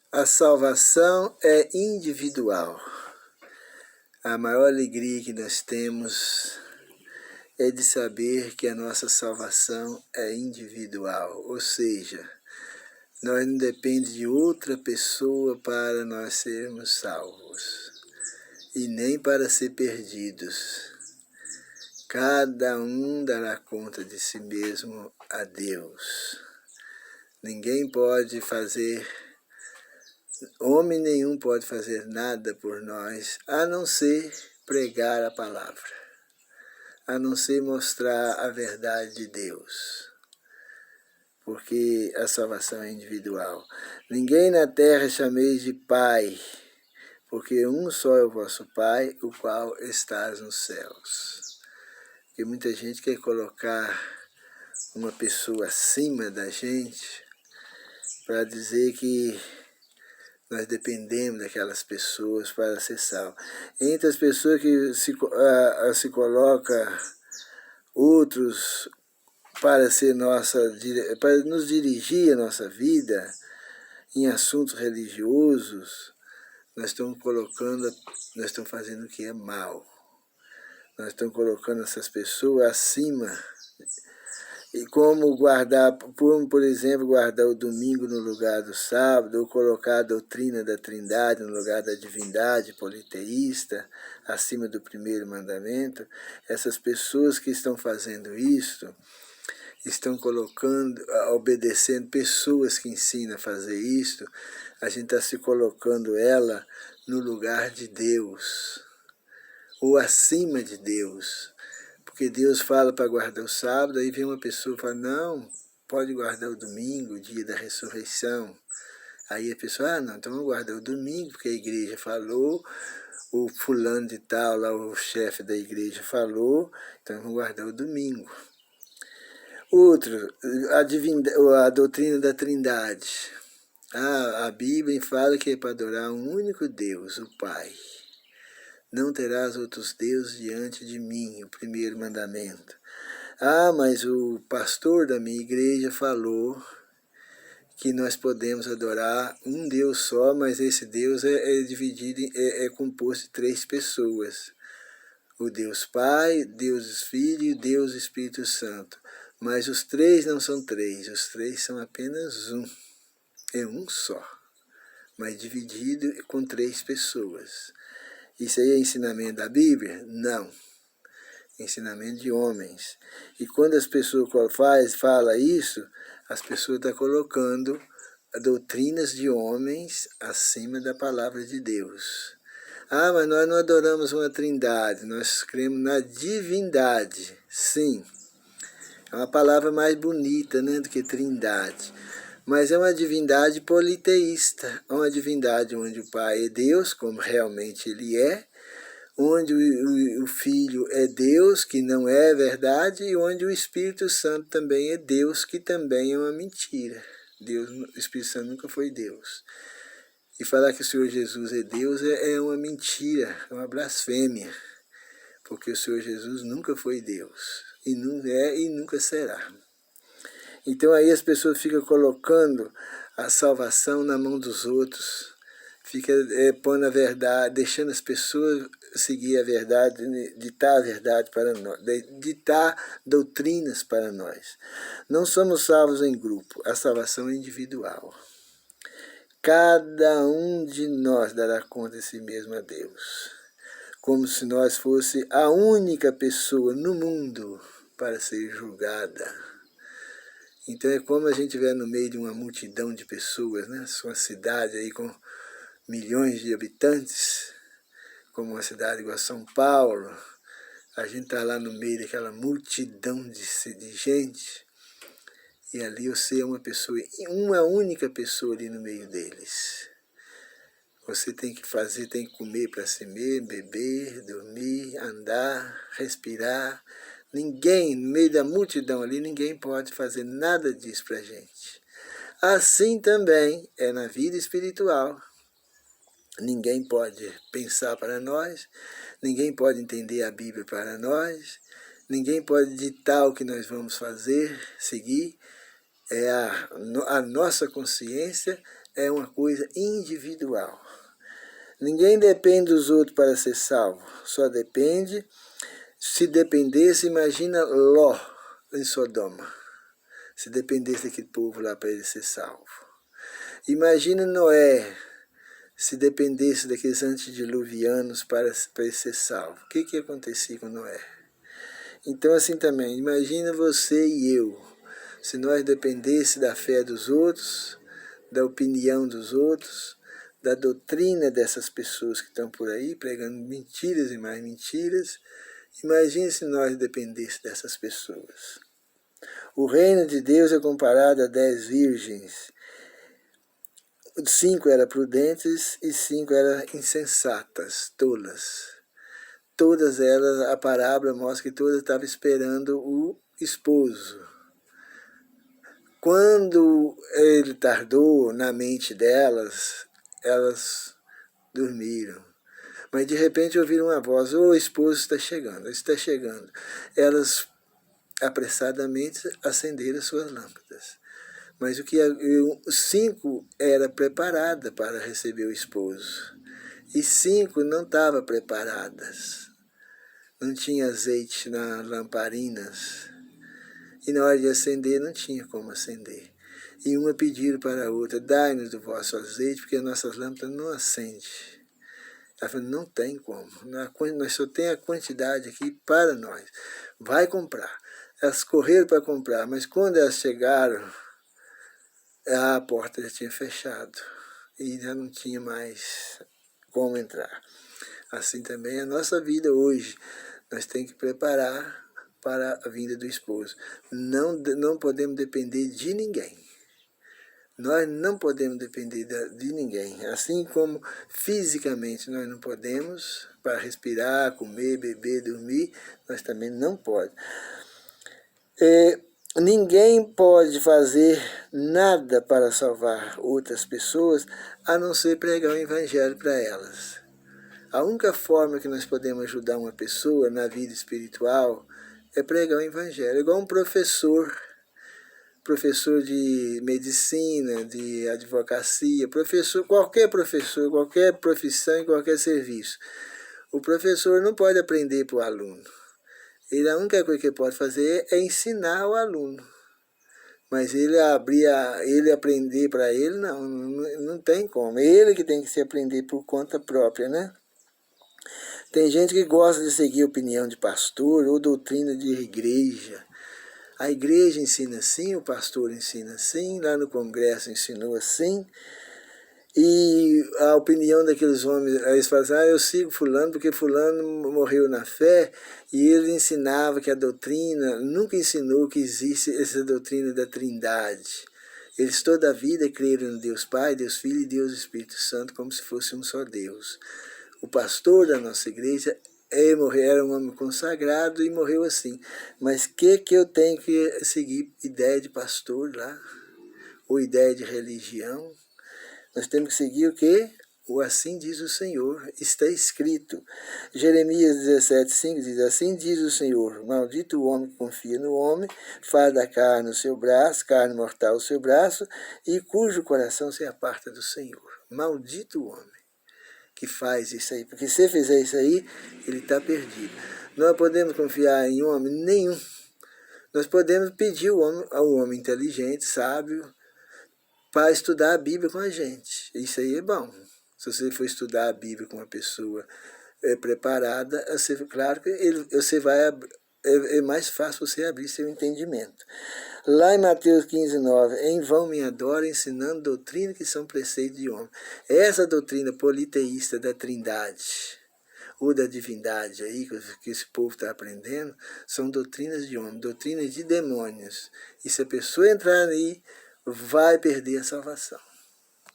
A salvação é individual. A maior alegria que nós temos é de saber que a nossa salvação é individual, ou seja, nós não dependemos de outra pessoa para nós sermos salvos, e nem para ser perdidos. Cada um dará conta de si mesmo a Deus. Ninguém pode fazer, homem nenhum pode fazer nada por nós, a não ser pregar a palavra, a não ser mostrar a verdade de Deus, porque a salvação é individual. Ninguém na terra chameis de Pai, porque um só é o vosso Pai, o qual estás nos céus. Porque muita gente quer colocar uma pessoa acima da gente para dizer que nós dependemos daquelas pessoas para ser salvo. Entre as pessoas que se coloca outros para nos dirigir a nossa vida em assuntos religiosos, nós estamos fazendo o que é mal. Nós estamos colocando essas pessoas acima. E como por exemplo, guardar o domingo no lugar do sábado, ou colocar a doutrina da Trindade no lugar da divindade politeísta, acima do primeiro mandamento. Essas pessoas que estão fazendo isso, estão obedecendo pessoas que ensinam a fazer isso, a gente está se colocando ela no lugar de Deus, ou acima de Deus. Porque Deus fala para guardar o sábado, aí vem uma pessoa e fala, não, pode guardar o domingo, o dia da ressurreição. Aí a pessoa, não, então vamos guardar o domingo, porque a igreja falou, o fulano de tal, lá o chefe da igreja falou, então vamos guardar o domingo. Outro, a doutrina da Trindade. A Bíblia fala que é para adorar um único Deus, o Pai. Não terás outros deuses diante de mim, o primeiro mandamento. Mas o pastor da minha igreja falou que nós podemos adorar um Deus só, mas esse Deus é composto de 3 pessoas. O Deus Pai, Deus Filho e Deus Espírito Santo. Mas os 3 não são 3, os 3 são apenas um. É um só, mas dividido com 3 pessoas. Isso aí é ensinamento da Bíblia? Não. Ensinamento de homens. E quando as pessoas falam isso, as pessoas estão colocando doutrinas de homens acima da palavra de Deus. Mas nós não adoramos uma trindade, nós cremos na divindade. Sim, é uma palavra mais bonita, né, do que trindade. Mas é uma divindade politeísta, uma divindade onde o Pai é Deus, como realmente Ele é, onde o Filho é Deus, que não é verdade, e onde o Espírito Santo também é Deus, que também é uma mentira. O Espírito Santo nunca foi Deus. E falar que o Senhor Jesus é Deus é uma mentira, é uma blasfêmia, porque o Senhor Jesus nunca foi Deus, e não é e nunca será. Então aí as pessoas ficam colocando a salvação na mão dos outros, fica pondo a verdade, deixando as pessoas seguir a verdade, ditar a verdade para nós, ditar doutrinas para nós. Não somos salvos em grupo, a salvação é individual. Cada um de nós dará conta de si mesmo a Deus, como se nós fosse a única pessoa no mundo para ser julgada. Então é como a gente estiver no meio de uma multidão de pessoas, né? Uma cidade aí com milhões de habitantes, como uma cidade igual a São Paulo, a gente está lá no meio daquela multidão de gente, e ali você é uma pessoa, uma única pessoa ali no meio deles. Você tem que comer para si mesmo, beber, dormir, andar, respirar. Ninguém, no meio da multidão ali, ninguém pode fazer nada disso para a gente. Assim também é na vida espiritual. Ninguém pode pensar para nós, ninguém pode entender a Bíblia para nós, ninguém pode ditar o que nós vamos fazer, seguir. A nossa consciência é uma coisa individual. Ninguém depende dos outros para ser salvo, só depende. Se dependesse, imagina Ló em Sodoma, se dependesse daquele povo lá para ele ser salvo. Imagina Noé, se dependesse daqueles antediluvianos para ele ser salvo. O que acontecia com Noé? Então assim também, imagina você e eu, se nós dependesse da fé dos outros, da opinião dos outros, da doutrina dessas pessoas que estão por aí, pregando mentiras e mais mentiras. Imagine se nós dependêssemos dessas pessoas. O reino de Deus é comparado a 10 virgens. 5 eram prudentes e 5 eram insensatas, tolas. Todas elas, a parábola mostra que todas estavam esperando o esposo. Quando ele tardou na mente delas, elas dormiram. Mas de repente ouviram uma voz: o esposo está chegando, está chegando. Elas apressadamente acenderam suas lâmpadas. Mas 5 era preparada para receber o esposo. E 5 não estavam preparadas. Não tinha azeite nas lamparinas. E na hora de acender, não tinha como acender. E uma pediram para a outra: dai-nos do vosso azeite, porque as nossas lâmpadas não acendem. Ela falou: não tem como, nós só tem a quantidade aqui para nós. Vai comprar. Elas correram para comprar, mas quando elas chegaram, a porta já tinha fechado. E já não tinha mais como entrar. Assim também a nossa vida hoje. Nós temos que preparar para a vinda do esposo. Não podemos depender de ninguém. Nós não podemos depender de ninguém. Assim como fisicamente nós não podemos, para respirar, comer, beber, dormir, nós também não podemos. Ninguém pode fazer nada para salvar outras pessoas, a não ser pregar o evangelho para elas. A única forma que nós podemos ajudar uma pessoa na vida espiritual é pregar o evangelho. É igual um professor de medicina, de advocacia, qualquer profissão e qualquer serviço. O professor não pode aprender para o aluno. A única coisa que ele pode fazer é ensinar o aluno. Mas ele aprender para ele, não tem como. Ele que tem que se aprender por conta própria, né? Tem gente que gosta de seguir opinião de pastor ou doutrina de igreja. A igreja ensina assim, o pastor ensina assim, lá no congresso ensinou assim. E a opinião daqueles homens, eles falam assim: eu sigo fulano porque fulano morreu na fé, e ele ensinava que a doutrina, nunca ensinou que existe essa doutrina da trindade. Eles toda a vida creram no Deus Pai, Deus Filho e Deus Espírito Santo, como se fosse um só Deus. O pastor da nossa igreja era um homem consagrado e morreu assim. Mas que eu tenho que seguir ideia de pastor lá? Ou ideia de religião? Nós temos que seguir o quê? O assim diz o Senhor, está escrito. Jeremias 17:5 diz: assim diz o Senhor, maldito o homem que confia no homem, faz da carne o seu braço, carne mortal o seu braço, e cujo coração se aparta do Senhor. Maldito o homem que faz isso aí, porque se fizer isso aí, ele está perdido. Não podemos confiar em homem nenhum. Nós podemos pedir ao homem inteligente, sábio, para estudar a Bíblia com a gente. Isso aí é bom. Se você for estudar a Bíblia com uma pessoa preparada, claro que é mais fácil você abrir seu entendimento. Lá em Mateus 15:9, em vão me adora, ensinando doutrina que são preceitos de homem. Essa doutrina politeísta da trindade, ou da divindade aí, que esse povo está aprendendo, são doutrinas de homem, doutrinas de demônios. E se a pessoa entrar aí, vai perder a salvação.